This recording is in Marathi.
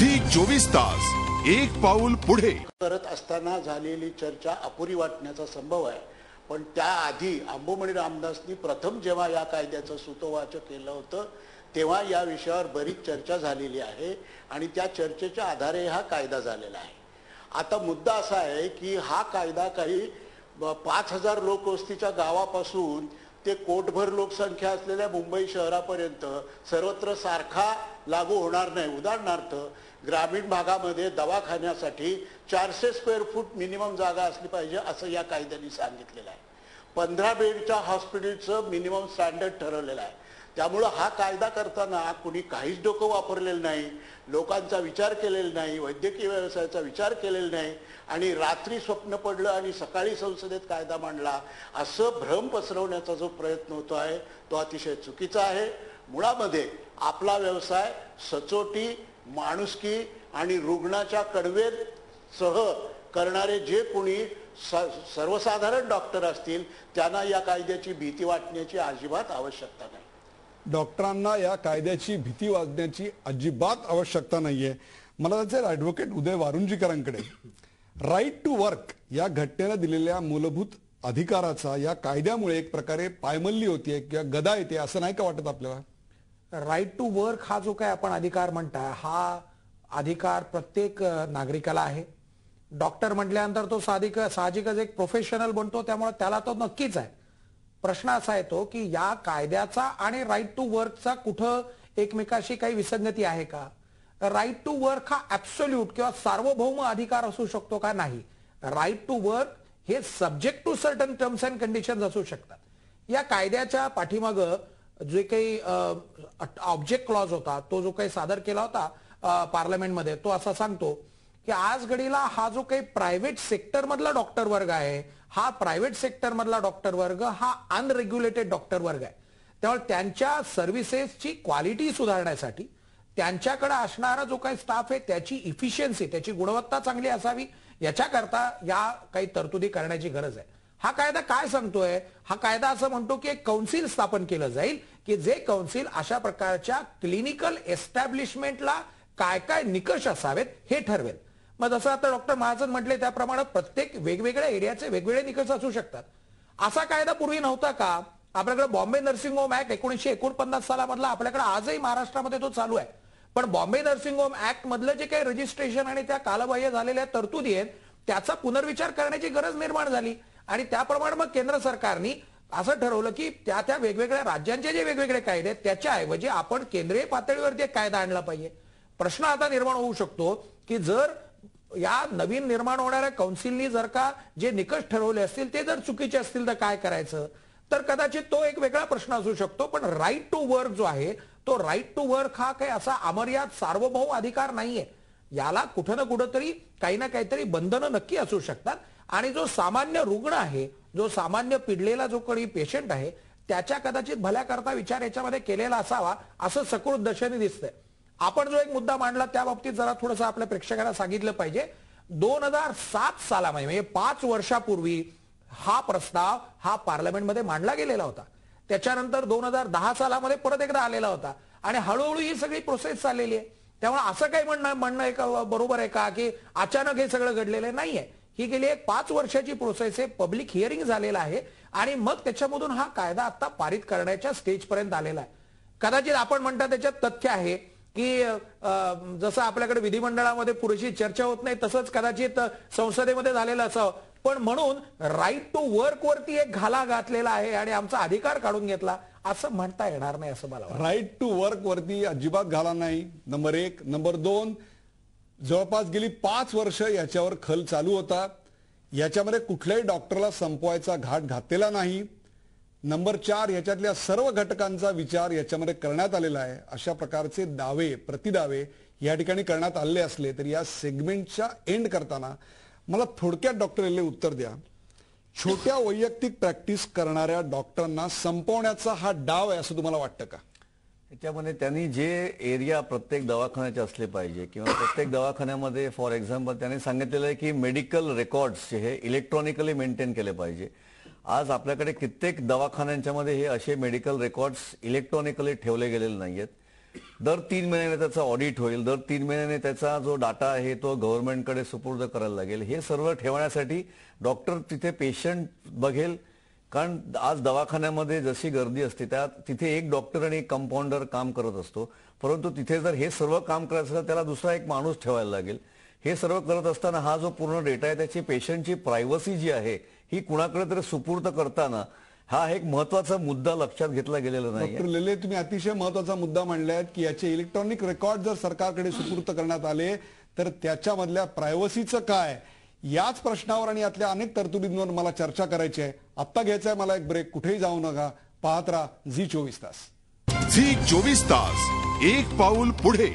झी 24 तास एक पाऊल पुढे करत असताना झालेली चर्चा अपुरी वाटण्याचा संभव आहे। पण त्याआधी अंबुमणी रामदासनी प्रथम जेव्हा या कायद्याचं सूतोवाचक केलं होतं तेव्हा या विषयावर बरीच चर्चा झालेली आहे आणि त्या चर्चेच्या आधारे हा कायदा झालेला आहे। आता मुद्दा असा आहे की हा कायदा काही 5000 लोकवस्तीच्या गावापासून ते कोटभर लोकसंख्या असलेल्या मुंबई शहरापर्यंत सर्वत्र सारखा लागू होणार नाही। उदाहरणार्थ ग्रामीण भागामध्ये दवाखान्यासाठी 400 स्क्वेअर फूट मिनिमम जागा असली पाहिजे असं या कायद्याने सांगितलेलं आहे। 15 बेडच्या हॉस्पिटलचं मिनिमम स्टँडर्ड ठरवलेलं आहे। त्यामुळे हा कायदा करताना कुणी काहीच डोकं वापरलेलं नाही, लोकांचा विचार केलेला नाही, वैद्यकीय व्यवसायाचा विचार केलेला नाही आणि रात्री स्वप्न पडलं आणि सकाळी संसदेत कायदा मांडला असं भ्रम पसरवण्याचा जो प्रयत्न होतो आहे तो अतिशय चुकीचा आहे। मुळामध्ये आपला व्यवसाय सचोटी, माणुसकी आणि रुग्णाच्या कडवेसह करणारे जे कोणी सर्वसाधारण डॉक्टर असतील त्यांना या कायद्याची भीती वाटण्याची अजिबात आवश्यकता नाही। डॉक्टरांना या कायद्याची भीती वाटण्याची अजिबात आवश्यकता नाहीये। मला त्याचे ॲडव्होकेट उदय वारुंजीकरांकडे राईट टू वर्क या घटनेला दिलेल्या मूलभूत अधिकाराचा या कायद्यामुळे एक प्रकारे पायमल्ली होतीये किंवा गदा येते असं नाही का वाटत आपल्याला? राईट टू वर्क हा जो काय आपण अधिकार म्हणताय हा अधिकार प्रत्येक नागरिकाला आहे। डॉक्टर म्हटल्यानंतर तो साहजिकच एक प्रोफेशनल बनतो, त्यामुळे त्याला तो नक्कीच आहे। प्रश्न असा येतो की या कायद्याचा आणि राईट टू वर्कचा कुठं एकमेकाशी काही विसंगती आहे का? राईट टू वर्क हा ॲब्सोल्यूट किंवा सार्वभौम अधिकार असू शकतो का? नाही। राईट टू वर्क हे subject to certain terms and conditions असू शकतात। या कायद्याच्या पाठीमागं जे काही ऑब्जेक्ट क्लॉज होता तो जो काही सादर केला होता पार्लमेंटमध्ये तो असा सांगतो की आज घडीला हा जो काही प्रायव्हेट सेक्टर मधला डॉक्टर वर्ग आहे हा प्रायव्हेट सेक्टर मधला डॉक्टर वर्ग हा अनरेग्युलेटेड डॉक्टर वर्ग आहे। त्यामुळे त्यांच्या सर्व्हिसेसची क्वालिटी सुधारण्यासाठी त्यांच्याकडे असणारा जो काही स्टाफ आहे त्याची इफिशियन्सी, त्याची गुणवत्ता चांगली असावी याच्याकरता या काही तरतुदी करण्याची गरज आहे। हा कायदा काय सांगतोय? हा कायदा असं म्हणतो की एक काउन्सिल स्थापन केलं जाईल की जे काउन्सिल अशा प्रकारच्या क्लिनिकल एस्टॅब्लिशमेंटला काय काय निकष असावेत हे ठरवेल। मग जसं आता डॉक्टर महाजन म्हटले त्याप्रमाणे प्रत्येक वेगवेगळ्या एरियाचे वेगवेगळे निकष असू शकतात। असा कायदा पूर्वी नव्हता का? आपल्याकडे बॉम्बे नर्सिंग होम ऍक्ट 1949 सालामधला आपल्याकडे आजही महाराष्ट्रामध्ये तो चालू आहे। पण बॉम्बे नर्सिंग होम ऍक्ट मधलं जे काही रजिस्ट्रेशन आणि त्या कालबाह्य झालेल्या तरतुदी आहेत त्याचा पुनर्विचार करण्याची गरज निर्माण झाली आणि त्याप्रमाणे मग केंद्र सरकारने असं ठरवलं की त्या वेगवेगळ्या राज्यांचे जे वेगवेगळे कायदे आहेत त्याच्याऐवजी आपण केंद्रीय पातळीवरती एक कायदा आणला पाहिजे। प्रश्न आता निर्माण होऊ शकतो की जर या नवीन निर्माण होणाऱ्या काउन्सिलनी जर का जे निकष ठरवले असतील ते जर चुकीचे असतील तर काय करायचं? तर कदाचित तो एक वेगळा प्रश्न असू शकतो। पण राईट टू वर्क जो आहे तो राईट टू वर्क हा काही असा अमर्याद सार्वभौम अधिकार नाहीये। याला कुठं ना कुठंतरी काही ना काहीतरी बंधनं नक्की असू शकतात आणि जो सामान्य रुग्ण आहे, जो सामान्य पिडलेला जो कोणी पेशंट आहे त्याच्या कदाचित भल्याकरता विचार याच्यामध्ये केलेला असावा असं सकृत दशेने दिसतंय। आपण जो एक मुद्दा मांडला त्या बाबतीत जरा थोडंसं आपल्या प्रेक्षकांना सांगितलं पाहिजे। 2007 सालामध्ये म्हणजे 5 वर्षापूर्वी हा प्रस्ताव हा पार्लमेंटमध्ये मांडला गेलेला होता। त्याच्यानंतर 2010 सालामध्ये परत एकदा आलेला होता आणि हळूहळू ही सगळी प्रोसेस चाललेली आहे। त्यामुळे असं काही म्हणणं एक बरोबर आहे का की अचानक हे सगळं घडलेलं नाहीये। ही गेली एक 5 वर्षाची प्रोसेस आहे, पब्लिक हिअरिंग झालेला आहे आणि मग त्याच्यामधून हा कायदा आता पारित करण्याच्या स्टेजपर्यंत आलेला आहे। कदाचित आपण म्हणता त्याच्यात तथ्य आहे की जसं आपल्याकडे विधिमंडळामध्ये पुरेशी चर्चा होत नाही तसंच कदाचित संसदेमध्ये झालेलं असावं, पण म्हणून राईट टू वर्क वरती एक घाला घातलेला आहे आणि आमचा अधिकार काढून घेतला असं म्हणता येणार नाही असं मला वाटतं। राईट टू वर्क वरती अजिबात घाला नाही, नंबर 1। नंबर 2, जवळपास गेली 5 वर्ष याच्यावर खल चालू होता, याच्यामध्ये कुठल्याही डॉक्टरला संपवायचा घाट घातलेला नाही। नंबर 4, याच्यातल्या सर्व घटकांचा विचार याच्यामध्ये करण्यात आलेला आहे। अशा प्रकारचे दावे प्रतिदावे या ठिकाणी करण्यात आले असले तरी या सेगमेंटच्या एंड करताना मला थोडक्यात डॉक्टर एल्ले उत्तर द्या, छोट्या वैयक्तिक प्रॅक्टिस करणाऱ्या डॉक्टरांना संपवण्याचा हा डाव आहे असं तुम्हाला वाटतं का? त्याच्यामध्ये त्यांनी जे एरिया प्रत्येक दवाखान्याचे असले पाहिजे किंवा प्रत्येक दवाखान्यामध्ये फॉर एक्झाम्पल त्यांनी सांगितलेलं आहे की मेडिकल रेकॉर्ड्स हे इलेक्ट्रॉनिकली मेंटेन केले पाहिजे। आज आपल्याकडे कित्येक दवाखान्यांच्या मध्ये हे असे मेडिकल रेकॉर्ड्स इलेक्ट्रॉनिकली ठेवले गेलेले नाहीयेत। दर 3 महिन्याने त्याचा ऑडिट होईल, दर 3 महिन्याने त्याचा जो डाटा आहे तो गव्हर्नमेंटकडे सुपूर्द करायला लागेल. हे सर्व ठेवण्यासाठी डॉक्टर तिथे पेशंट बघेल. कारण आज दवाखान्यामध्ये जशी गर्दी असते तिथे एक डॉक्टर आणि एक कंपाऊंडर काम करत असतो, परंतु तिथे जर हे सर्व काम करायचं असेल त्याला दुसरा एक माणूस ठेवायला लागेल. हे सर्व करत असताना हा जो पूर्ण डेटा आहे त्याची पेशंटची प्रायव्हसी जी आहे ही कुणाकडे तरी सुपूर्द करताना हा एक महत्वाचा मुद्दा लक्षात घेतला गेलेला नाही. डॉक्टर लेले, तुम्ही अतिशय महत्वाचा मुद्दा मांडलाय की याचे इलेक्ट्रॉनिक रेकॉर्ड जर सरकारकडे सुपूर्द करण्यात आले तर त्याच्यामधल्या प्रायव्हसीचं काय, याच प्रश्नावर आणि यातल्या अनेक तरतुदींवर मला चर्चा करायची आहे. आत्ता घ्यायचा आहे मला एक ब्रेक. कुठेही जाऊ नका, पाहत राहा झी 24 तास. झी 24 तास, एक पाऊल पुढे.